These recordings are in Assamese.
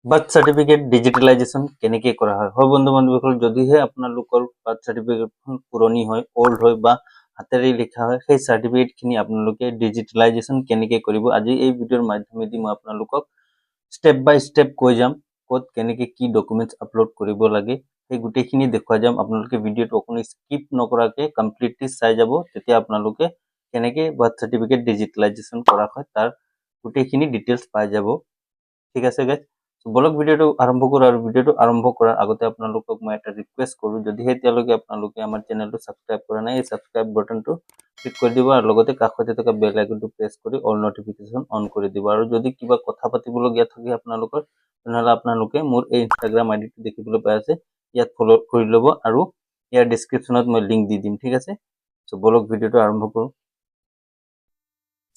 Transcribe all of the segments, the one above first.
বাৰ্থ চাৰ্টিফিকেট ডিজিটেলাইজেশ্যন কেনেকৈ কৰা হয় বন্ধু বান্ধৱীসকল, যদিহে আপোনালোকৰ বাৰ্থ চাৰ্টিফিকেটখন পুৰণি হয়, অল্ড হয় বা হাতেৰে লিখা হয়, সেই চাৰ্টিফিকেটখিনি আপোনালোকে ডিজিটেলাইজেশ্যন কেনেকৈ কৰিব, আজি এই ভিডিঅ'ৰ মাধ্যমেদি মই আপোনালোকক ষ্টেপ বাই ষ্টেপ কৈ যাম। ক'ত কেনেকৈ কি ডকুমেণ্টছ আপলোড কৰিব লাগে সেই গোটেইখিনি দেখুৱাই যাম। আপোনালোকে ভিডিঅ'টো অকণো স্কিপ নকৰাকৈ কমপ্লিটলি চাই যাব, তেতিয়া আপোনালোকে কেনেকৈ বাৰ্থ চাৰ্টিফিকেট ডিজিটেলাইজেশ্যন কৰা হয় তাৰ গোটেইখিনি ডিটেইলছ পাই যাব। ঠিক আছে গাইজ, বলক ভিডিঅ'টো আৰম্ভ কৰোঁ। আৰু ভিডিঅ'টো আৰম্ভ কৰাৰ আগতে আপোনালোকক মই এটা ৰিকুৱেষ্ট কৰোঁ, যদিহে এতিয়ালৈকে আপোনালোকে আমাৰ চেনেলটো ছাবস্ক্ৰাইব কৰা নাই, এই ছাবস্ক্ৰাইব বাটনটো ক্লিক কৰি দিব আৰু লগতে কাষতে থকা বেল আইকনটো প্ৰেছ কৰি অল নটিফিকেশ্যন অন কৰি দিব। আৰু যদি কিবা কথা পাতিবলগীয়া থাকে আপোনালোকৰ, তেনেহ'লে আপোনালোকে মোৰ এই ইনষ্টাগ্ৰাম আইডিটো দেখিবলৈ পাই আছে, ইয়াত ফ'ল' কৰি ল'ব আৰু ইয়াৰ ডিছক্ৰিপশ্যনত মই লিংক দি দিম। ঠিক আছে, চ' বলক ভিডিঅ'টো আৰম্ভ কৰোঁ।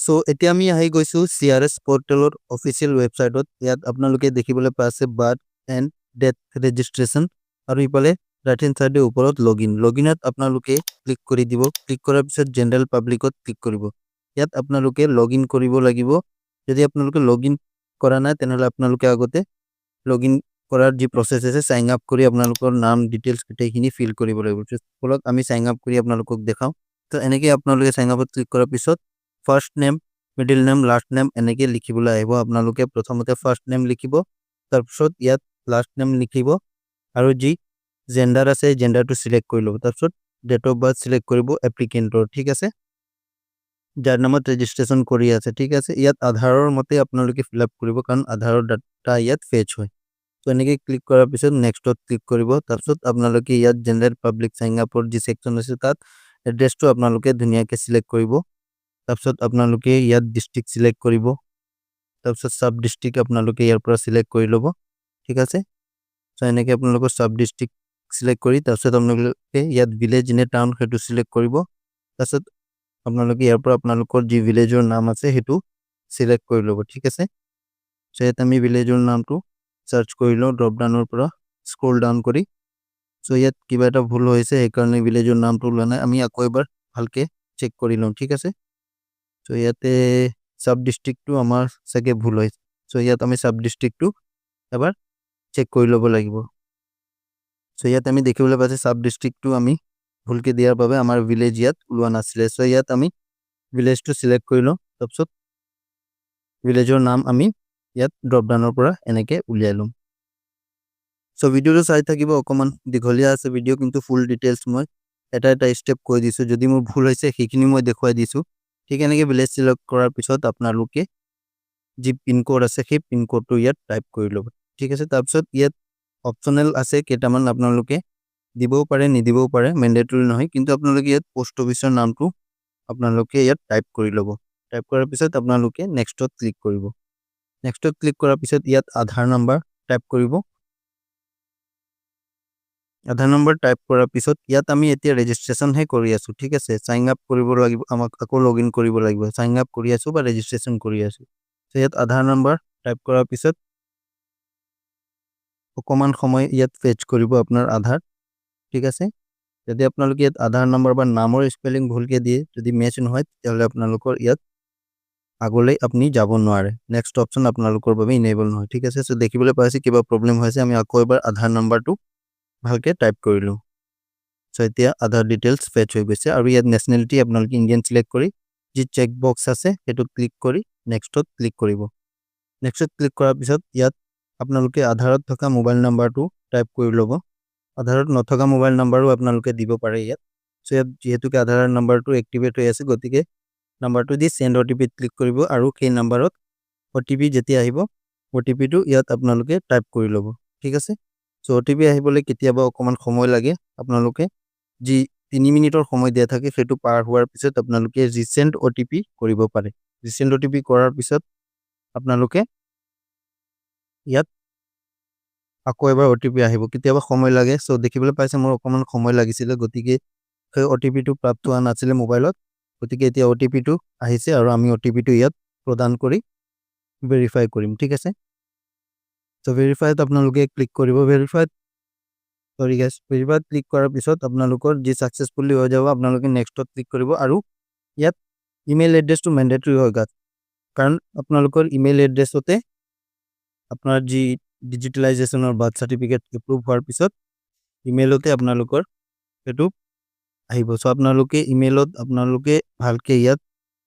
সো এতিয়া আমি আহি গৈছো CRS পোৰ্টেলৰ অফিচিয়েল ৱেবছাইটত। ইয়াত আপোনালোকে দেখিবলৈ পাই আছে বাৰ্থ এণ্ড ডেথ ৰেজিষ্ট্ৰেশ্যন, আৰু ইফালে ৰাইট হেণ্ড চাইডে ওপৰত লগইনত আপোনালোকে ক্লিক কৰি দিব। ক্লিক কৰাৰ পিছত জেনেৰেল পাব্লিকত ক্লিক কৰিব। ইয়াত আপোনালোকে লগইন কৰিব লাগিব। যদি আপোনালোকে লগইন কৰা নাই তেনেহ'লে আপোনালোকে আগতে লগইন কৰাৰ যি প্ৰচেছ আছে, চাইন আপ কৰি আপোনালোকৰ নাম ডিটেইলছ গোটেইখিনি ফিল কৰিব লাগিব। ফলত আমি চাইন আপ কৰি আপোনালোকক দেখাওঁ। তো এনেকৈ আপোনালোকে চাইন আপত ক্লিক কৰাৰ পিছত first name, middle name, last name এনেকৈ লিখিবলৈ আহিব। আপোনালোকে প্ৰথমতে ফাৰ্ষ্ট নেম লিখিব, তাৰপিছত ইয়াত লাষ্ট নেম লিখিব আৰু যি জেণ্ডাৰ আছে জেণ্ডাৰটো চিলেক্ট কৰি ল'ব। তাৰপিছত ডেট অফ বাৰ্থ চিলেক্ট কৰিব এপ্লিকেণ্টৰ। ঠিক আছে, যাৰ নামত ৰেজিষ্ট্ৰেশ্যন কৰি আছে। ঠিক আছে, ইয়াত আধাৰৰ মতে আপোনালোকে ফিল আপ কৰিব, কাৰণ আধাৰৰ ডাটা ইয়াত ফেচ হয়। তো এনেকৈ ক্লিক কৰাৰ পিছত নেক্সটত ক্লিক কৰিব। তাৰপিছত আপোনালোকে ইয়াত জেনেৰেল পাব্লিক চাইন আপৰ যি ছেকশ্যন আছে তাত এড্ৰেছটো আপোনালোকে ধুনীয়াকৈ চিলেক্ট কৰিব। তাৰপিছত আপোনালোকে ইয়াত ডিষ্ট্ৰিক্ট চিলেক্ট কৰিব, তাৰপিছত চাব ডিষ্ট্ৰিক্ট আপোনালোকে ইয়াৰ পৰা চিলেক্ট কৰি ল'ব। ঠিক আছে, চ' এনেকৈ আপোনালোকৰ চাব ডিষ্ট্ৰিক্ট চিলেক্ট কৰি তাৰপিছত আপোনালোকে ইয়াত ভিলেজ নে টাউন সেইটো চিলেক্ট কৰিব। তাৰপিছত আপোনালোকে ইয়াৰ পৰা আপোনালোকৰ যি ভিলেজৰ নাম আছে সেইটো চিলেক্ট কৰি ল'ব। ঠিক আছে, চ' ইয়াত আমি ভিলেজৰ নামটো চাৰ্চ কৰি লওঁ ড্ৰপ ডাউনৰ পৰা স্ক্ৰল ডাউন কৰি। চ' ইয়াত কিবা এটা ভুল হৈছে, সেইকাৰণে ভিলেজৰ নামটো লোৱা নাই। আমি আকৌ এবাৰ ভালকৈ চেক কৰি লওঁ। ঠিক আছে, চ' ইয়াতে চাব ডিষ্ট্ৰিক্টটো আমাৰ চাগে ভুল হৈছে। চ' ইয়াত আমি চাব ডিষ্ট্ৰিক্টটো এবাৰ চেক কৰি ল'ব লাগিব। চ' ইয়াত আমি দেখিবলৈ পাইছোঁ চাব ডিষ্ট্ৰিক্টটো আমি ভুলকৈ দিয়াৰ বাবে আমাৰ ভিলেজ ইয়াত ওলোৱা নাছিলে। চ' ইয়াত আমি ভিলেজটো চিলেক্ট কৰি লওঁ, তাৰপিছত ভিলেজৰ নাম আমি ইয়াত ড্ৰপ ডাউনৰ পৰা এনেকৈ উলিয়াই ল'ম। চ' ভিডিঅ'টো চাই থাকিব, অকণমান দীঘলীয়া আছে ভিডিঅ', কিন্তু ফুল ডিটেইলছ মই এটা এটা ষ্টেপ কৈ দিছোঁ। যদি মোৰ ভুল হৈছে সেইখিনি মই দেখুৱাই দিছোঁ। ঠিক এনেকৈ ভিলেজ চিলেক্ট কৰাৰ পিছত আপোনালোকে যি পিনক'ড আছে সেই পিনক'ডটো ইয়াত টাইপ কৰি ল'ব। ঠিক আছে, তাৰপিছত ইয়াত অপশ্যনেল আছে কেইটামান, আপোনালোকে দিবও পাৰে নিদিবও পাৰে, মেণ্ডেটৰী নহয়। কিন্তু আপোনালোকে ইয়াত পোষ্ট অফিচৰ নামটো আপোনালোকে ইয়াত টাইপ কৰি ল'ব। টাইপ কৰাৰ পিছত আপোনালোকে নেক্সটত ক্লিক কৰিব। নেক্সটত ক্লিক কৰাৰ পিছত ইয়াত আধাৰ নাম্বাৰ টাইপ কৰিব। আধাৰ নম্বৰ টাইপ কৰাৰ পিছত ইয়াত আমি এতিয়া ৰেজিষ্ট্ৰেশ্যনহে কৰি আছোঁ। ঠিক আছে, চাইন আপ কৰিব লাগিব, আমাক আকৌ লগইন কৰিব লাগিব। চাইন আপ কৰি আছোঁ বা ৰেজিষ্ট্ৰেশ্যন কৰি আছোঁ। চ' ইয়াত আধাৰ নম্বৰ টাইপ কৰাৰ পিছত অকণমান সময় ইয়াত ফেচ কৰিব আপোনাৰ আধাৰ। ঠিক আছে, যদি আপোনালোকে ইয়াত আধাৰ নম্বৰ বা নামৰ স্পেলিং ভুলকৈ দিয়ে, যদি মেচ নহয়, তেতিয়াহ'লে আপোনালোকৰ ইয়াত আগলৈ আপুনি যাব নোৱাৰে। নেক্সট অপশ্যন আপোনালোকৰ বাবে ইনেবল নহয়। ঠিক আছে, চ' দেখিবলৈ পাইছে কিবা প্ৰব্লেম হৈছে। আমি আকৌ এবাৰ আধাৰ নম্বৰটো ভালকৈ টাইপ কৰিলোঁ। চ' এতিয়া আধাৰ ডিটেইলছ ফেচ হৈ গৈছে। আৰু ইয়াত নেশ্যনেলিটি আপোনালোকে ইণ্ডিয়ান চিলেক্ট কৰি যি চেক বক্স আছে সেইটো ক্লিক কৰি নেক্সটত ক্লিক কৰিব। নেক্সটত ক্লিক কৰাৰ পিছত ইয়াত আপোনালোকে আধাৰত থকা মোবাইল নাম্বাৰটো টাইপ কৰি ল'ব। আধাৰত নথকা মোবাইল নাম্বাৰো আপোনালোকে দিব পাৰে ইয়াত। চ' ইয়াত যিহেতুকে আধাৰ নাম্বাৰটো এক্টিভেট হৈ আছে, গতিকে নাম্বাৰটো দি চেণ্ড OTP-ত ক্লিক কৰিব। আৰু সেই নাম্বাৰত OTP যেতিয়া আহিব, OTP-টো ইয়াত আপোনালোকে টাইপ কৰি ল'ব। ঠিক আছে, চ' OTP আহিবলৈ কেতিয়াবা অকণমান সময় লাগে। আপোনালোকে যি 3 মিনিটৰ সময় দিয়া থাকে সেইটো পাৰ হোৱাৰ পিছত আপোনালোকে ৰিচেণ্ট OTP কৰিব পাৰে। ৰিচেণ্ট OTP কৰাৰ পিছত আপোনালোকে ইয়াত আকৌ এবাৰ OTP আহিব, কেতিয়াবা সময় লাগে। চ' দেখিবলৈ পাইছে মোৰ অকণমান সময় লাগিছিলে, গতিকে সেই OTP-টো প্ৰাপ্ত হোৱা নাছিলে মোবাইলত। গতিকে এতিয়া OTP-টো আহিছে আৰু আমি OTP-টো ইয়াত প্ৰদান কৰি ভেৰিফাই কৰিম। ঠিক আছে, চ' ভেৰিফাইত আপোনালোকে ক্লিক কৰিব। ভেৰিফাইত ক্লিক কৰাৰ পিছত আপোনালোকৰ যি ছাকচেছফুলি হৈ যাব, আপোনালোকে নেক্সটত ক্লিক কৰিব। আৰু ইয়াত ইমেইল এড্ৰেছটো মেণ্ডেটৰী হয়, কাৰণ আপোনালোকৰ ইমেইল এড্ৰেছতে আপোনাৰ যি ডিজিটেলাইজেশ্যনৰ বাৰ্থ চাৰ্টিফিকেট এপ্ৰুভ হোৱাৰ পিছত ইমেইলতে আপোনালোকৰ সেইটো আহিব। চ' আপোনালোকে ইমেইলত আপোনালোকে ভালকৈ ইয়াত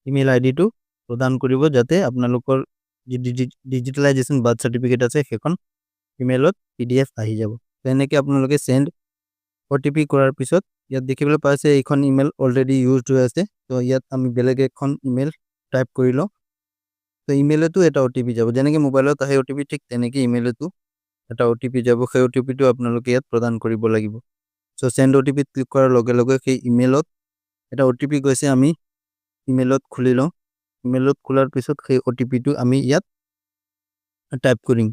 ইমেইল আইডিটো প্ৰদান কৰিব যাতে আপোনালোকৰ যি ডিজিটেলাইজেশ্যন বাৰ্থ চাৰ্টিফিকেট আছে সেইখন ইমেইলত PDF আহি যাব। তেনেকৈ আপোনালোকে চেণ্ড OTP কৰাৰ পিছত ইয়াত দেখিবলৈ পাইছে এইখন ইমেইল অলৰেডি ইউজড হৈ আছে। তো ইয়াত আমি বেলেগ এখন ইমেইল টাইপ কৰি লওঁ। তো ইমেইলতো এটা OTP যাব, যেনেকৈ মোবাইলত আহে OTP ঠিক তেনেকৈ ইমেইলতো এটা OTP যাব। সেই OTPটো আপোনালোকে ইয়াত প্ৰদান কৰিব লাগিব। চ' চেণ্ড OTP ক্লিক কৰাৰ লগে লগে সেই ইমেইলত এটা OTP গৈছে, আমি ইমেইলত খুলি লওঁ। ইমেইলত খোলাৰ পিছত সেই OTPটো আমি ইয়াত টাইপ কৰিম।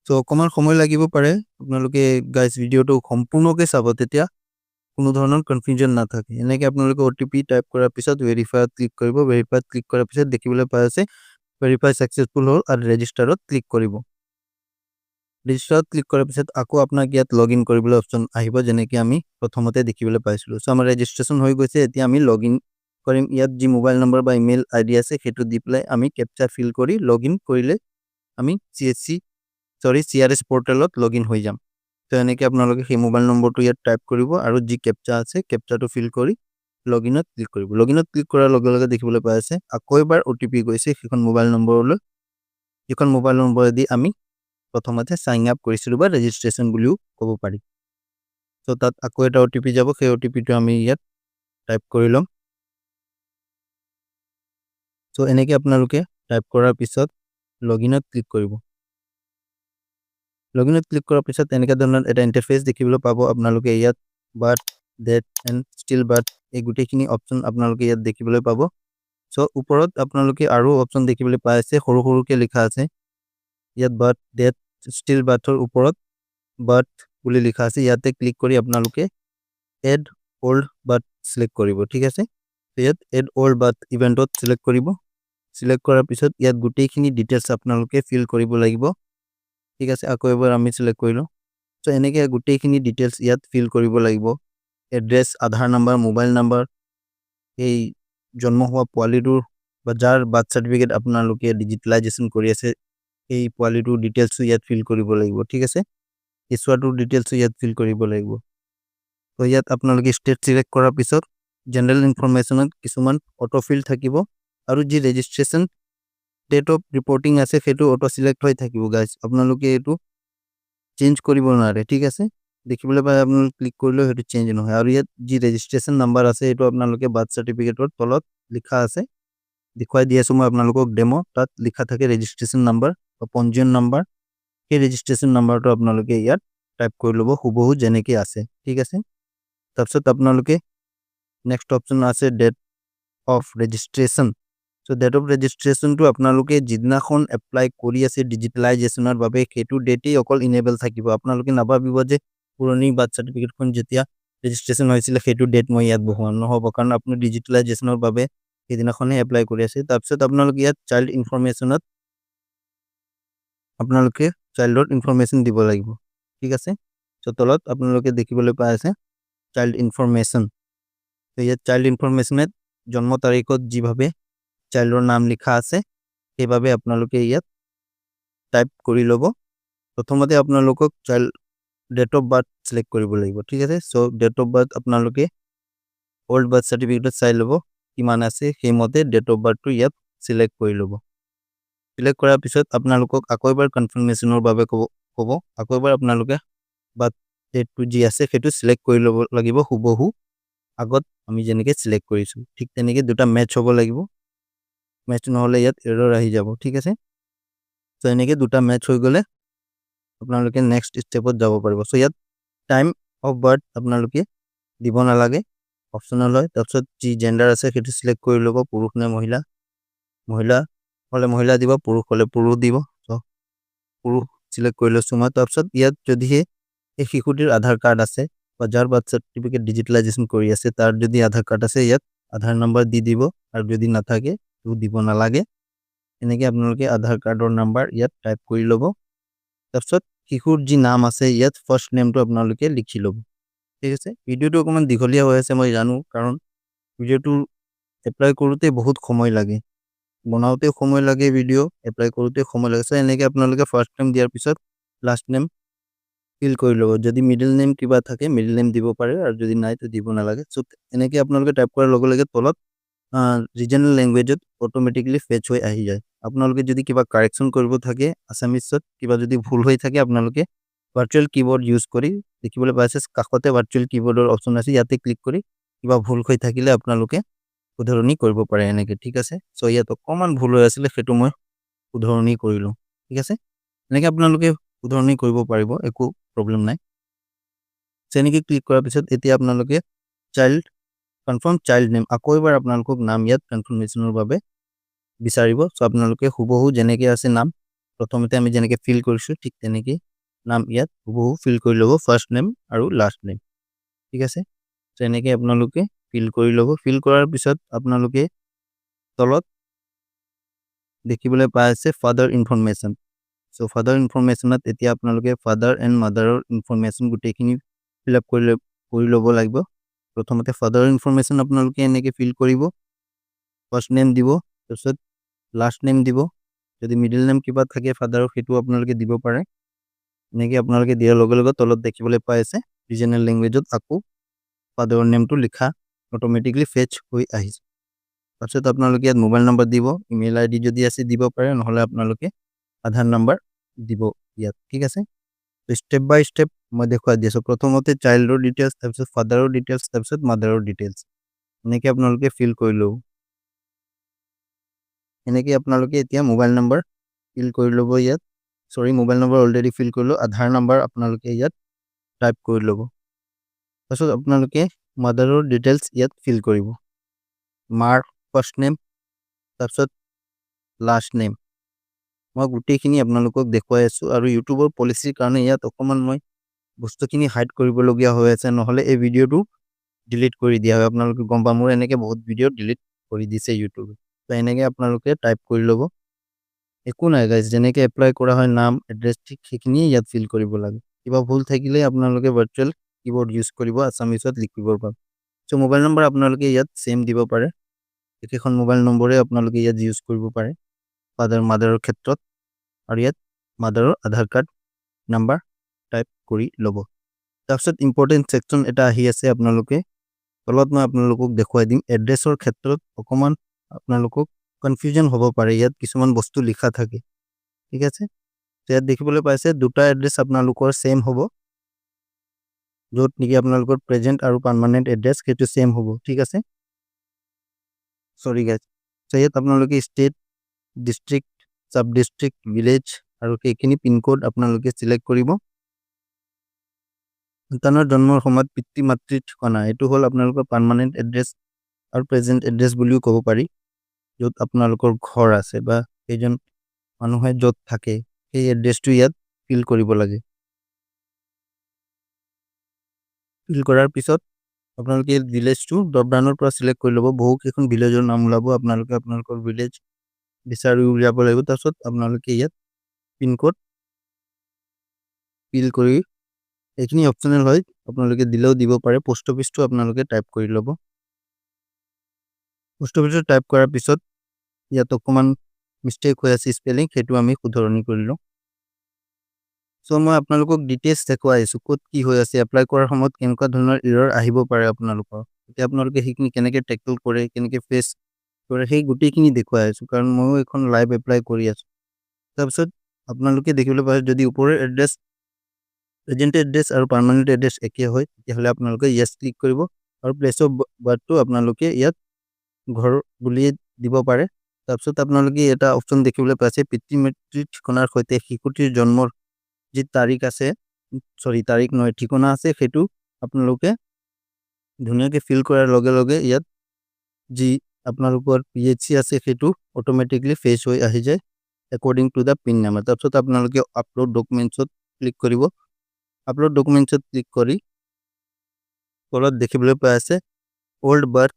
চ' অকণমান সময় লাগিব পাৰে, আপোনালোকে গাইজ ভিডিঅ'টো সম্পূৰ্ণকৈ চাব, তেতিয়া কোনো ধৰণৰ কনফিউজন নাথাকে। এনেকৈ আপোনালোকে OTP টাইপ কৰাৰ পিছত ভেৰিফাইত ক্লিক কৰিব। ভেৰিফাইত ক্লিক কৰাৰ পিছত দেখিবলৈ পাই আছে ভেৰিফাই ছাকচেছফুল হ'ল আৰু ৰেজিষ্টাৰত ক্লিক কৰিব। ৰেজিষ্টাৰত ক্লিক কৰাৰ পিছত আকৌ আপোনাক ইয়াত লগ ইন কৰিবলৈ অপশ্যন আহিব, যেনেকৈ আমি প্ৰথমতে দেখিবলৈ পাইছিলোঁ। চ' আমাৰ ৰেজিষ্ট্ৰেশ্যন হৈ গৈছে, এতিয়া আমি লগ ইন কৰিম। ইয়াত যি মোবাইল নম্বৰ বা ইমেইল ID আছে সেইটো দি পেলাই আমি কেপচা ফিল কৰি লগ ইন কৰিলে আমি CRS পৰ্টেলত লগ ইন হৈ যাম। তো এনেকৈ আপোনালোকে সেই মোবাইল নম্বৰটো ইয়াত টাইপ কৰিব আৰু যি কেপচা আছে কেপচাটো ফিল কৰি লগ ইনত ক্লিক কৰিব। লগ ইনত ক্লিক কৰাৰ লগে লগে দেখিবলৈ পাই আছে আকৌ এবাৰ OTP গৈছে সেইখন মোবাইল নম্বৰলৈ। যিখন মোবাইল নম্বৰেদি আমি প্ৰথমতে চাইন আপ কৰিছিলোঁ বা ৰেজিষ্ট্ৰেশ্যন বুলিও ক'ব পাৰি। চ' তাত আকৌ এটা OTP যাব, সেই OTPটো আমি ইয়াত টাইপ কৰি ল'ম। চ' এনেকৈ আপোনালোকে টাইপ কৰাৰ পিছত লগ ইনত ক্লিক কৰিব। লগ ইনত ক্লিক কৰাৰ পিছত এনেকুৱা ধৰণৰ এটা ইণ্টাৰফেচ দেখিবলৈ পাব। আপোনালোকে ইয়াত birth, date and still birth এই গোটেইখিনি অপশ্যন আপোনালোকে ইয়াত দেখিবলৈ পাব। চ' ওপৰত আপোনালোকে আৰু অপশ্যন দেখিবলৈ পাই আছে, সৰু সৰুকৈ লিখা আছে। ইয়াত বাৰ্থ, ডেট, ষ্টিল বাৰ্থৰ ওপৰত বাৰ্থ বুলি লিখা আছে। ইয়াতে ক্লিক কৰি আপোনালোকে এড অল্ড বাৰ্থ চিলেক্ট কৰিব। ঠিক আছে, ইয়াত এড অল্ড বাৰ্থ ইভেণ্টত চিলেক্ট কৰিব। চিলেক্ট কৰাৰ পিছত ইয়াত গোটেইখিনি ডিটেইলছ আপোনালোকে ফিল কৰিব লাগিব। ঠিক আছে, আকৌ এবাৰ আমি চিলেক্ট কৰি লওঁ। চ' এনেকৈ গোটেইখিনি ডিটেইলছ ইয়াত ফিল কৰিব লাগিব। এড্ৰেছ, আধাৰ নাম্বাৰ, মোবাইল নাম্বাৰ, এই জন্ম হোৱা পোৱালিটোৰ বা যাৰ বাৰ্থ চাৰ্টিফিকেট আপোনালোকে ডিজিটেলাইজেশ্যন কৰি আছে এই পোৱালিটোৰ ডিটেইলছো ইয়াত ফিল কৰিব লাগিব। ঠিক আছে, কেঁচুৱাটোৰ ডিটেইলছো ইয়াত ফিল কৰিব লাগিব। তো ইয়াত আপোনালোকে ষ্টেট চিলেক্ট কৰাৰ পিছত জেনেৰেল ইনফৰমেশ্যনত কিছুমান অটো ফিল থাকিব আৰু যি ৰেজিষ্ট্ৰেশ্যন ডেট অফ ৰিপৰ্টিং আছে সেইটো অটো চিলেক্ট হৈ থাকিব গাইজ, আপোনালোকে এইটো চেঞ্জ কৰিব নোৱাৰে। ঠিক আছে, দেখিবলৈ পাই আপোনালোকে ক্লিক কৰিলেও সেইটো চেঞ্জ নহয়। আৰু ইয়াত যি ৰেজিষ্ট্ৰেশ্যন নাম্বাৰ আছে সেইটো আপোনালোকে বাৰ্থ চাৰ্টিফিকেটৰ তলত লিখা আছে, দেখুৱাই দি আছোঁ মই আপোনালোকক ডেমো। তাত লিখা থাকে ৰেজিষ্ট্ৰেশ্যন নাম্বাৰ বা পঞ্জীয়ন নাম্বাৰ। সেই ৰেজিষ্ট্ৰেশ্যন নাম্বাৰটো আপোনালোকে ইয়াত টাইপ কৰি ল'ব হুবহু যেনেকৈ আছে। ঠিক আছে, তাৰপিছত আপোনালোকে নেক্সট অপশ্যন আছে ডেট অফ ৰেজিষ্ট্ৰেশ্যন। চ' ডেট অফ ৰেজিষ্ট্ৰেশ্যনটো আপোনালোকে যিদিনাখন এপ্লাই কৰি আছে ডিজিটেলাইজেশ্যনৰ বাবে সেইটো ডেটেই অকল ইনেবল থাকিব। আপোনালোকে নাভাবিব যে পুৰণি বাৰ্থ চাৰ্টিফিকেটখন যেতিয়া ৰেজিষ্ট্ৰেশ্যন হৈছিলে সেইটো ডেট মই ইয়াত বহুৱাম, নহ'ব, কাৰণ আপুনি ডিজিটেলাইজেশ্যনৰ বাবে সেইদিনাখনেই এপ্লাই কৰি আছে। তাৰপিছত আপোনালোকে ইয়াত চাইল্ড ইনফৰমেশ্যনত আপোনালোকে চাইল্ডৰ ইনফৰমেশ্যন দিব লাগিব। ঠিক আছে, চ' তলত আপোনালোকে দেখিবলৈ পাই আছে চাইল্ড ইনফৰমেশ্যন। তো ইয়াত চাইল্ড ইনফৰমেশ্যনত জন্ম তাৰিখত যিভাৱে চাইল্ডৰ নাম লিখা আছে সেইভাৱে আপোনালোকে ইয়াত টাইপ কৰি ল'ব। প্ৰথমতে আপোনালোকক child date of birth select কৰিব লাগিব। ঠিক আছে, চ' ডেট অফ বাৰ্থ আপোনালোকে অল্ড বাৰ্থ চাৰ্টিফিকেটত চাই ল'ব কিমান আছে, সেইমতে ডেট অফ বাৰ্থটো ইয়াত চিলেক্ট কৰি ল'ব। চিলেক্ট কৰাৰ পিছত আপোনালোকক আকৌ এবাৰ কনফাৰ্মেশ্যনৰ বাবে ক'ব আকৌ এবাৰ আপোনালোকে বাৰ্থ ডেটটো যি আছে সেইটো চিলেক্ট কৰি ল'ব লাগিব হুবহু আগত আমি যেনেকৈ চিলেক্ট কৰিছোঁ। ঠিক তেনেকৈ দুটা মেটচ হ'ব লাগিব, মেটচ নহ'লে ইয়াত এৰৰ আহি যাব। ঠিক আছে, চ' এনেকৈ দুটা মেটচ হৈ গ'লে আপোনালোকে নেক্সট ষ্টেপত যাব পাৰিব। চ' ইয়াত টাইম অফ বাৰ্থ আপোনালোকে দিব নালাগে, অপশ্যনেল হয়। তাৰপিছত যি জেণ্ডাৰ আছে সেইটো চিলেক্ট কৰি ল'ব, পুৰুষ নে মহিলা। মহিলা হ'লে মহিলা দিব, পুৰুষ হ'লে পুৰুষ দিব। চ' পুৰুষ চিলেক্ট কৰি লৈছোঁ মই। তাৰপিছত ইয়াত যদিহে এই শিশুটিৰ আধাৰ কাৰ্ড আছে বা যাৰ বাৰ্থ চাৰ্টিফিকেট ডিজিটেলাইজেশ্যন কৰি আছে তাৰ যদি আধাৰ কাৰ্ড আছে ইয়াত আধাৰ নম্বৰ দি দিব, আৰু যদি নাথাকে তো দিব নালাগে। এনেকৈ আপোনালোকে আধাৰ কাৰ্ডৰ নাম্বাৰ ইয়াত টাইপ কৰি ল'ব। তাৰপিছত শিশুৰ যি নাম আছে ইয়াত ফাৰ্ষ্ট নেমটো আপোনালোকে লিখি ল'ব। ঠিক আছে, ভিডিঅ'টো অকণমান দীঘলীয়া হৈ আছে মই জানো, কাৰণ ভিডিঅ'টো এপ্লাই কৰোঁতে বহুত সময় লাগে। বনাওঁতেও সময় লাগে, ভিডিঅ' এপ্লাই কৰোঁতেও সময় লাগে। চ' এনেকৈ আপোনালোকে ফাৰ্ষ্ট নেম দিয়াৰ পিছত লাষ্ট নেম ফিল কৰি ল'ব। যদি মিডল নেম কিবা থাকে মিডল নেম দিব পাৰে, আৰু যদি নাই তো দিব নালাগে। চ' এনেকৈ আপোনালোকে টাইপ কৰাৰ লগে লগে তলত ৰিজনেল লেংগুৱেজত অট'মেটিকলি ফেচ হৈ আহি যায়। আপোনালোকে যদি কিবা কাৰেকশ্যন কৰিব থাকে আছামিছত, কিবা যদি ভুল হৈ থাকে, আপোনালোকে ভাৰ্চুৱেল কিবৰ্ড ইউজ কৰি, দেখিবলৈ পাইছে কাষতে ভাৰ্চুৱেল কিবৰ্ডৰ অপশ্যন আছে, ইয়াতে ক্লিক কৰি কিবা ভুল হৈ থাকিলে আপোনালোকে শুধৰণি কৰিব পাৰে এনেকৈ, ঠিক আছে। চ' ইয়াত অকণমান ভুল হৈ আছিলে, সেইটো মই শুধৰণি কৰিলোঁ, ঠিক আছে। এনেকৈ আপোনালোকে শুধৰণি কৰিব পাৰিব, একো প্ৰব্লেম নাই। তেনেকৈ ক্লিক কৰাৰ পিছত এতিয়া আপোনালোকে কনফাৰ্ম চাইল্ড নেম, আকৌ এবাৰ আপোনালোকক নাম ইয়াত কনফাৰ্মেশ্যনৰ বাবে বিচাৰিব। চ' আপোনালোকে হুবহু যেনেকৈ আছে নাম, প্ৰথমতে আমি যেনেকৈ ফিল কৰিছোঁ ঠিক তেনেকৈ নাম ইয়াত হুবহু ফিল কৰি ল'ব, ফাৰ্ষ্ট নেম আৰু লাষ্ট নেম, ঠিক আছে। চ' এনেকৈ আপোনালোকে ফিল কৰি ল'ব। ফিল কৰাৰ পিছত আপোনালোকে তলত দেখিবলৈ পাই আছে ফাদাৰ ইনফৰমেশ্যন। চ' ফাদাৰ ইনফৰমেশ্যনত এতিয়া আপোনালোকে ফাদাৰ এণ্ড মাদাৰৰ ইনফৰমেশ্যন গোটেইখিনি ফিল আপ কৰি ল'ব লাগিব। প্ৰথমতে ফাদাৰ ইনফৰমেশ্যন আপোনালোকে এনেকৈ ফিল কৰিব, ফাৰ্ষ্ট নেম দিব, তাৰপিছত লাষ্ট নেম দিব। যদি মিডল নেম কিবা থাকে ফাদাৰৰ, সেইটো আপোনালোকে দিব পাৰে। এনেকৈ আপোনালোকে দিয়াৰ লগে লগে তলত দেখিবলৈ পাই আছে ৰিজনেল লেংগুৱেজত আকৌ ফাদাৰৰ নেমটো লিখা অট'মেটিকলি ফেচ হৈ আহিছে। তাৰপিছত আপোনালোকে ইয়াত মোবাইল নম্বৰ দিব, ইমেইল ID যদি আছে দিব পাৰে, নহ'লে আপোনালোকে আধাৰ নাম্বাৰ দিব ইয়াত, ঠিক আছে। ষ্টেপ বাই ষ্টেপ মই দেখুৱাই দি আছোঁ। প্ৰথমতে চাইল্ডৰ ডিটেইলছ, তাৰপিছত ফাদাৰৰ ডিটেইলছ, তাৰপিছত মাদাৰৰ ডিটেইলছ, এনেকৈ আপোনালোকে ফিল কৰি ল'ব। এনেকৈ আপোনালোকে এতিয়া মোবাইল নম্বৰ ফিল কৰি ল'ব ইয়াত। মোবাইল নম্বৰ অলৰেডি ফিল কৰিলোঁ। আধাৰ নাম্বাৰ আপোনালোকে ইয়াত টাইপ কৰি ল'ব। তাৰপিছত আপোনালোকে মাদাৰৰ ডিটেইলছ ইয়াত ফিল কৰিব, মাৰ ফাৰ্ষ্ট নেম, তাৰপিছত লাষ্ট নেম। মই গোটেইখিনি আপোনালোকক দেখুৱাই আছোঁ, আৰু ইউটিউবৰ পলিচিৰ কাৰণে ইয়াত অকণমান মই বস্তুখিনি হাইড কৰিবলগীয়া হৈ আছে, নহ'লে এই ভিডিঅ'টো ডিলিট কৰি দিয়া হয়। আপোনালোকে গম পাম, মোৰ এনেকৈ বহুত ভিডিঅ' ডিলিট কৰি দিছে ইউটিউবে। তো এনেকৈ আপোনালোকে টাইপ কৰি ল'ব, একো নাই গাইজ, যেনেকৈ এপ্লাই কৰা হয় নাম এড্ৰেছ ঠিক সেইখিনিয়ে ইয়াত ফিল কৰিব লাগে। কিবা ভুল থাকিলে আপোনালোকে ভাৰ্চুৱেল কিবৰ্ড ইউজ কৰিব আছামিছত লিখিবৰ বাবে। চ' মোবাইল নম্বৰ আপোনালোকে ইয়াত ছেম দিব পাৰে, একেখন মোবাইল নম্বৰে আপোনালোকে ইয়াত ইউজ কৰিব পাৰে ফাদাৰ মাদাৰৰ ক্ষেত্ৰত। আৰু ইয়াত মাদাৰৰ আধাৰ কাৰ্ড নাম্বাৰ টাইপ কৰি ল'ব। তাৰপিছত ইম্পৰ্টেণ্ট ছেকশ্যন এটা আহি আছে, আপোনালোকে তলত মই আপোনালোকক দেখুৱাই দিম। এড্ৰেছৰ ক্ষেত্ৰত অকণমান আপোনালোকক কনফিউজন হ'ব পাৰে, ইয়াত কিছুমান বস্তু লিখা থাকে, ঠিক আছে। ইয়াত দেখিবলৈ পাইছে দুটা এড্ৰেছ আপোনালোকৰ ছেম হ'ব, য'ত নেকি আপোনালোকৰ প্ৰেজেণ্ট আৰু পাৰ্মানেণ্ট এড্ৰেছ সেইটো ছেম হ'ব, ঠিক আছে। চৰি গাইজ। চ' ইয়াত আপোনালোকে ষ্টেট, ডিষ্ট্ৰিক্ট, চাব ডিষ্ট্ৰিক্ট, ভিলেজ আৰু সেইখিনি পিনক'ড আপোনালোকে চিলেক্ট কৰিব। সন্তানৰ জন্মৰ সময়ত পিতৃ মাতৃৰ ঠিকনা, এইটো হ'ল আপোনালোকৰ পাৰ্মানেণ্ট এড্ৰেছ আৰু প্ৰেজেণ্ট এড্ৰেছ বুলিও ক'ব পাৰি, য'ত আপোনালোকৰ ঘৰ আছে বা সেইজন মানুহে য'ত থাকে সেই এড্ৰেছটো ইয়াত ফিল কৰিব লাগে। ফিল কৰাৰ পিছত আপোনালোকে ভিলেজটো ড্ৰপডাউনৰ পৰা চিলেক্ট কৰি ল'ব। বহুকেইখন ভিলেজৰ নাম ওলাব, আপোনালোকে আপোনালোকৰ ভিলেজ বিচাৰি উলিয়াব লাগিব। তাৰপিছত আপোনালোকে ইয়াত পিনক'ড ফিল কৰি, এইখিনি অপশ্যনেল হয়, আপোনালোকে দিলেও দিব পাৰে। পোষ্ট অফিচটো আপোনালোকে টাইপ কৰি ল'ব। পোষ্ট অফিচটো টাইপ কৰাৰ পিছত ইয়াত অকণমান মিষ্টেক হৈ আছে স্পেলিং, সেইটো আমি শুধৰণি কৰি লওঁ। চ' মই আপোনালোকক ডিটেইলছ দেখুৱাই আছোঁ ক'ত কি হৈ আছে, এপ্লাই কৰাৰ সময়ত কেনেকুৱা ধৰণৰ এৰৰ আহিব পাৰে আপোনালোকৰ, এতিয়া আপোনালোকে সেইখিনি কেনেকৈ টেকল কৰে, কেনেকৈ ফেচ কৰে, সেই গোটেইখিনি দেখুৱাই আছোঁ, কাৰণ ময়ো এখন লাইভ এপ্লাই কৰি আছোঁ। তাৰপিছত আপোনালোকে দেখিবলৈ পাই যদি ওপৰৰ এড্ৰেছ, প্ৰেজেণ্ট এড্ৰেছ আৰু পাৰ্মানেণ্ট এড্ৰেছ একে হয়, তেতিয়াহ'লে আপোনালোকে য়েছ ক্লিক কৰিব, আৰু প্লেচ অফ বাৰ্থটো আপোনালোকে ইয়াত ঘৰ বুলিয়ে দিব পাৰে। তাৰপিছত আপোনালোকে এটা অপশ্যন দেখিবলৈ পাইছে, পিতৃ মাতৃৰ ঠিকনাৰ সৈতে শিশুটিৰ জন্মৰ যি তাৰিখ আছে, তাৰিখ নহয়, ঠিকনা আছে, সেইটো আপোনালোকে ধুনীয়াকৈ ফিল কৰাৰ লগে লগে ইয়াত যি আপোনালোকৰ PHC আছে সেইটো অট'মেটিকলি ফেচ হৈ আহি যায় according to the pin number. তাৰপিছত আপোনালোকে আপলোড ডকুমেণ্টছত ক্লিক কৰিব। আপলোড ডকুমেণ্টছত ক্লিক কৰি তলত দেখিবলৈ পাই আছে অল্ড বাৰ্থ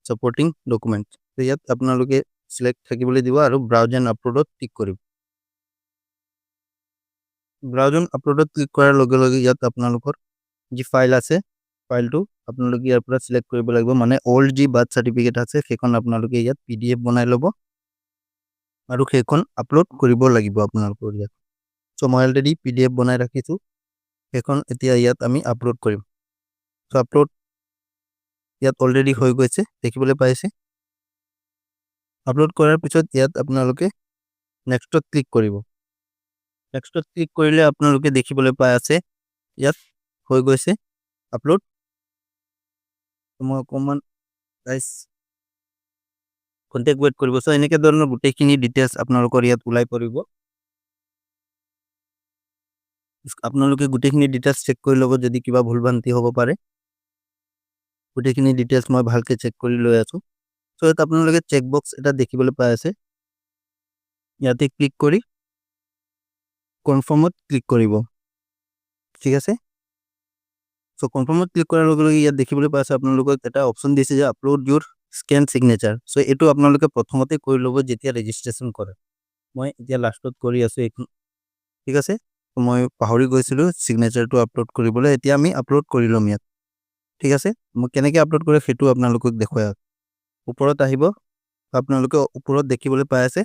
ছাপৰ্টিং ডকুমেণ্ট, ইয়াত আপোনালোকে চিলেক্ট থাকিবলৈ দিব আৰু ব্ৰাউজ এণ্ড আপলোডত ক্লিক কৰিব। ব্ৰাউজ এণ্ড আপলোডত ক্লিক কৰাৰ লগে লগে ইয়াত আপোনালোকৰ যি ফাইল আছে, ফাইলটো আপোনালোকে ইয়াৰ পৰা চিলেক্ট কৰিব লাগিব, মানে অল্ড যি বাৰ্থ চাৰ্টিফিকেট আছে সেইখন আপোনালোকে ইয়াত PDF বনাই ল'ব। আৰু সেইখন আপলোড কৰিব লাগিব আপোনালোকৰ ইয়াত। চ' মই অলৰেডি PDF বনাই ৰাখিছোঁ, সেইখন এতিয়া ইয়াত আমি আপলোড কৰিম। চ' আপলোড ইয়াত অলৰেডি হৈ গৈছে, দেখিবলৈ পাইছে। আপলোড কৰাৰ পিছত ইয়াত আপোনালোকে নেক্সটত ক্লিক কৰিব। নেক্সটত ক্লিক কৰিলে আপোনালোকে দেখিবলৈ পাই আছে ইয়াত হৈ গৈছে আপলোড। মই অকণমান গাইজ কণ্টেক্ট ৱেইট কৰিব। চ' এনেকৈ ধৰণৰ গোটেইখিনি ডিটেইলছ আপোনালোকৰ ইয়াত ওলাই পৰিব। আপোনালোকে গোটেইখিনি ডিটেইলছ চেক কৰি ল'ব, যদি কিবা ভুল ভ্ৰান্তি হ'ব পাৰে। গোটেইখিনি ডিটেইলছ মই ভালকৈ চেক কৰি লৈ আছোঁ। চ' ইয়াত আপোনালোকে চেকবক্স এটা দেখিবলৈ পাই আছে, ইয়াতে ক্লিক কৰি কনফাৰ্মত ক্লিক কৰিব, ঠিক আছে। চ' কনফাৰ্মত ক্লিক কৰাৰ লগে লগে ইয়াত দেখিবলৈ পাই আছে আপোনালোকক এটা অপশ্যন দিছে যে আপলোড ইউৰ স্কেন চিগনেচাৰ। চ' এইটো আপোনালোকে প্ৰথমতে কৰি ল'ব যেতিয়া ৰেজিষ্ট্ৰেশ্যন কৰে। মই এতিয়া লাষ্টত কৰি আছোঁ এইখন, ঠিক আছে। মই পাহৰি গৈছিলোঁ চিগনেচাৰটো আপলোড কৰিবলৈ, এতিয়া আমি আপলোড কৰি ল'ম ইয়াত, ঠিক আছে। মই কেনেকৈ আপলোড কৰে সেইটো আপোনালোকক দেখুৱাই আছোঁ। ওপৰত আহিব, আপোনালোকে ওপৰত দেখিবলৈ পাই আছে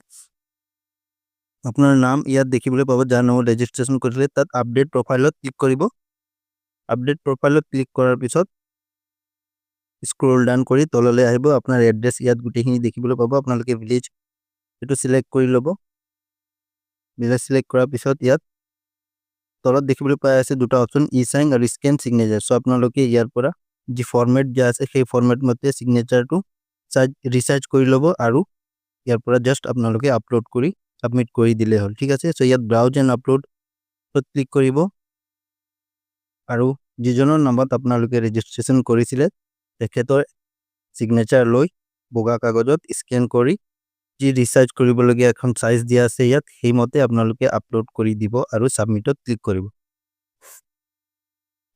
আপোনাৰ নাম ইয়াত দেখিবলৈ পাব, যাৰ নামত ৰেজিষ্ট্ৰেশ্যন কৰিছিলে। তাত আপডেট প্ৰফাইলত ক্লিক কৰিব। আপডেট প্ৰফাইলত ক্লিক কৰাৰ পিছত স্ক্ৰল ডাউন কৰি তললৈ আহিব, আপোনাৰ এড্ৰেছ ইয়াত গোটেইখিনি দেখিবলৈ পাব। আপোনালোকে ভিলেজ এইটো চিলেক্ট কৰি ল'ব। ভিলেজ চিলেক্ট কৰাৰ পিছত ইয়াত তলত দেখিবলৈ পাই আছে দুটা অপশ্যন, ই চাইন আৰু স্কেন চিগনেচাৰ। চ' আপোনালোকে ইয়াৰ পৰা যি ফৰ্মেট দিয়া আছে সেই ফৰ্মেট মতে চিগনেচাৰটো ৰিচাৰ্জ কৰি ল'ব আৰু ইয়াৰ পৰা জাষ্ট আপোনালোকে আপলোড কৰি ছাবমিট কৰি দিলে হ'ল, ঠিক আছে। চ' ইয়াত ব্ৰাউজ এণ্ড আপলোডত ক্লিক কৰিব আৰু যিজনৰ নামত আপোনালোকে ৰেজিষ্ট্ৰেশ্যন কৰিছিলে তেখেতৰ চিগনেচাৰ লৈ বগা কাগজত স্কেন কৰি যি ৰিচাৰ্জ কৰিবলগীয়া এখন চাইজ দিয়া আছে ইয়াত, সেইমতে আপোনালোকে আপলোড কৰি দিব আৰু ছাবমিটত ক্লিক কৰিব।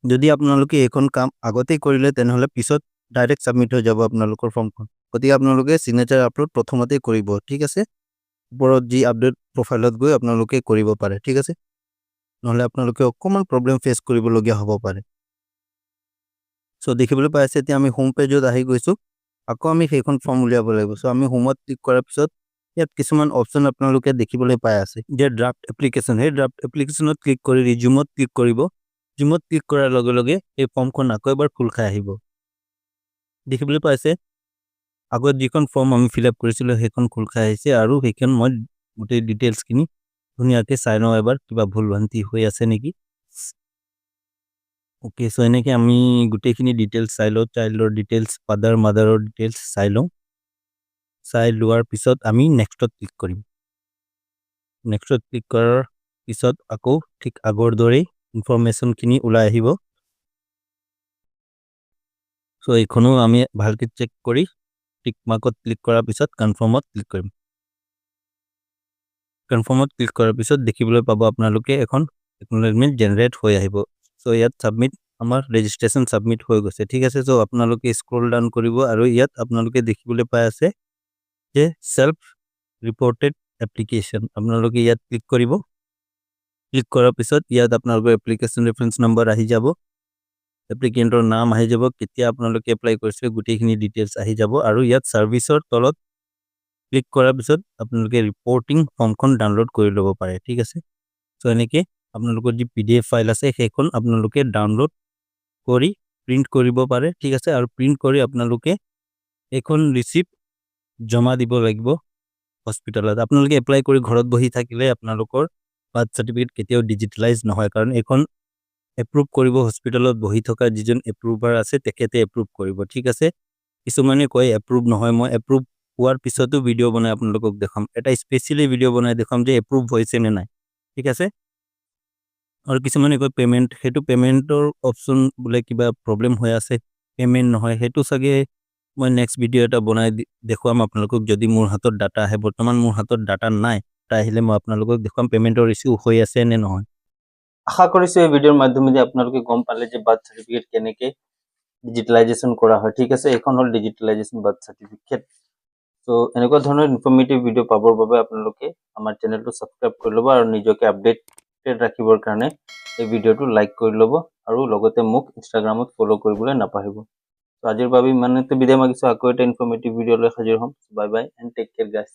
যদি আপোনালোকে এইখন কাম আগতেই কৰিলে তেনেহ'লে পিছত ডাইৰেক্ট ছাবমিট হৈ যাব আপোনালোকৰ ফৰ্মখন। গতিকে আপোনালোকে চিগনেচাৰ আপলোড প্ৰথমতেই কৰিব, ঠিক আছে। ওপৰত যি আপডেট প্ৰফাইলত গৈ আপোনালোকে কৰিব পাৰে, ঠিক আছে। নহ'লে আপোনালোকে অকণমান প্ৰব্লেম ফেচ কৰিবলগীয়া হ'ব পাৰে। চ' দেখিবলৈ পাই আছে এতিয়া আমি হোম পেজত আহি গৈছোঁ। আকৌ আমি সেইখন ফৰ্ম উলিয়াব লাগিব। চ' আমি হোমত ক্লিক কৰাৰ পিছত ইয়াত কিছুমান অপশ্যন আপোনালোকে দেখিবলৈ পাই আছে যে ড্ৰাফ্ট এপ্লিকেশ্যন। সেই ড্ৰাফ্ট এপ্লিকেশ্যনত ক্লিক কৰি ৰিজিউমত ক্লিক কৰিব। ৰিজিউমত ক্লিক কৰাৰ লগে লগে এই ফৰ্মখন আকৌ এবাৰ খোল খাই আহিব। দেখিবলৈ পাইছে আগত যিখন ফৰ্ম আমি ফিল আপ কৰিছিলোঁ সেইখন খোল খাই আহিছে আৰু সেইখন মই গোটেই ডিটেইলছখিনি ধুনীয়াকৈ চাই লওঁ এবাৰ, কিবা ভুল ভ্ৰান্তি হৈ আছে নেকি। অ'কে, চ' এনেকৈ আমি গোটেইখিনি ডিটেইলছ চাই লওঁ, চাইল্ডৰ ডিটেইলছ, ফাদাৰ মাদাৰৰ ডিটেইলছ চাই লওঁ। চাই লোৱাৰ পিছত আমি নেক্সটত ক্লিক কৰিম। নেক্সটত ক্লিক কৰাৰ পিছত আকৌ ঠিক আগৰ দৰেই ইনফৰমেশ্যনখিনি ওলাই আহিব। চ' এইখনো আমি ভালকৈ চেক কৰি টিক মাৰ্কত ক্লিক কৰাৰ পিছত কনফাৰ্মত ক্লিক কৰিম। কনফাৰ্মত ক্লিক কৰাৰ পিছত দেখিবলৈ পাব আপোনালোকে এখন একনলেজমেণ্ট জেনেৰেট হৈ আহিব। চ' ইয়াত ছাবমিট, আমাৰ ৰেজিষ্ট্ৰেশ্যন ছাবমিট হৈ গৈছে, ঠিক আছে। চ' আপোনালোকে স্ক্ৰল ডাউন কৰিব আৰু ইয়াত আপোনালোকে দেখিবলৈ পাই আছে যে চেল্ফ ৰিপৰ্টেড এপ্লিকেশ্যন। আপোনালোকে ইয়াত ক্লিক কৰিব। ক্লিক কৰাৰ পিছত ইয়াত আপোনালোকৰ এপ্লিকেশ্যন ৰেফাৰেঞ্চ নম্বৰ আহি যাব, এপ্লিকেণ্টৰ নাম আহি যাব, কেতিয়া আপোনালোকে এপ্লাই কৰিছে গোটেইখিনি ডিটেইলছ আহি যাব আৰু ইয়াত ছাৰ্ভিচৰ তলত ক্লিক কৰাৰ পিছত আপোনালোকে ৰিপৰ্টিং ফৰ্মখন ডাউনলোড কৰি ল'ব পাৰে, ঠিক আছে। চ' এনেকৈ আপোনালোকৰ যি PDF ফাইল আছে সেইখন আপোনালোকে ডাউনলোড কৰি প্ৰিণ্ট কৰিব পাৰে, ঠিক আছে। আৰু প্ৰিণ্ট কৰি আপোনালোকে এইখন ৰিচিপ্ট জমা দিব লাগিব হস্পিটেলত। আপোনালোকে এপ্লাই কৰি ঘৰত বহি থাকিলে আপোনালোকৰ বাৰ্থ চাৰ্টিফিকেট কেতিয়াও ডিজিটেলাইজ নহয়, কাৰণ এইখন এপ্ৰুভ কৰিব হস্পিটেলত বহি থকা যিজন এপ্ৰুভাৰ আছে তেখেতে এপ্ৰুভ কৰিব, ঠিক আছে। কিছুমানে কয় এপ্ৰুভ নহয়, মই এপ্ৰুভ হোৱাৰ পিছতো ভিডিঅ' বনাই আপোনালোকক দেখাম, এটা স্পেচিয়েলি ভিডিঅ' বনাই দেখাম যে এপ্ৰুভ হৈছে নে নাই, ঠিক আছে। আৰু কিছুমানে কয় পে'মেণ্ট, সেইটো পে'মেণ্টৰ অপশ্যন বোলে কিবা প্ৰব্লেম হৈ আছে, পে'মেণ্ট নহয়, সেইটো চাগে মই নেক্সট ভিডিঅ' এটা বনাই দেখুৱাম আপোনালোকক যদি মোৰ হাতত ডাটা আহে। বৰ্তমান মোৰ হাতত ডাটা নাই, ডাটা আহিলে মই আপোনালোকক দেখুৱাম পে'মেণ্টৰ ইছ্যু হৈ আছে নে নহয়। আশা কৰিছোঁ এই ভিডিঅ'ৰ মাধ্যমেদি আপোনালোকে গম পালে যে বাৰ্থ চাৰ্টিফিকেট কেনেকৈ ডিজিটেলাইজেশ্যন কৰা হয়, ঠিক আছে। এইখন হ'ল ডিজিটেলাইজেশ্যন বাৰ্থ চাৰ্টিফিকেট। চ' এনেকুৱা ধৰণৰ ইনফৰ্মেটিভ ভিডিঅ' পাবৰ বাবে আপোনালোকে আমাৰ চেনেলটো ছাবস্ক্ৰাইব কৰি ল'ব আৰু নিজকে আপডেটেড ৰাখিবৰ কাৰণে এই ভিডিঅ'টো লাইক কৰি ল'ব আৰু লগতে মোক ইনষ্টাগ্ৰামত ফ'ল' কৰিবলৈ নাপাহৰিব। চ' আজিৰ বাবে ইমানতে বিদায় মাগিছোঁ। আকৌ এটা ইনফৰ্মেটিভ ভিডিঅ' লৈ হাজিৰ হ'ম। Bye bye and take care guys.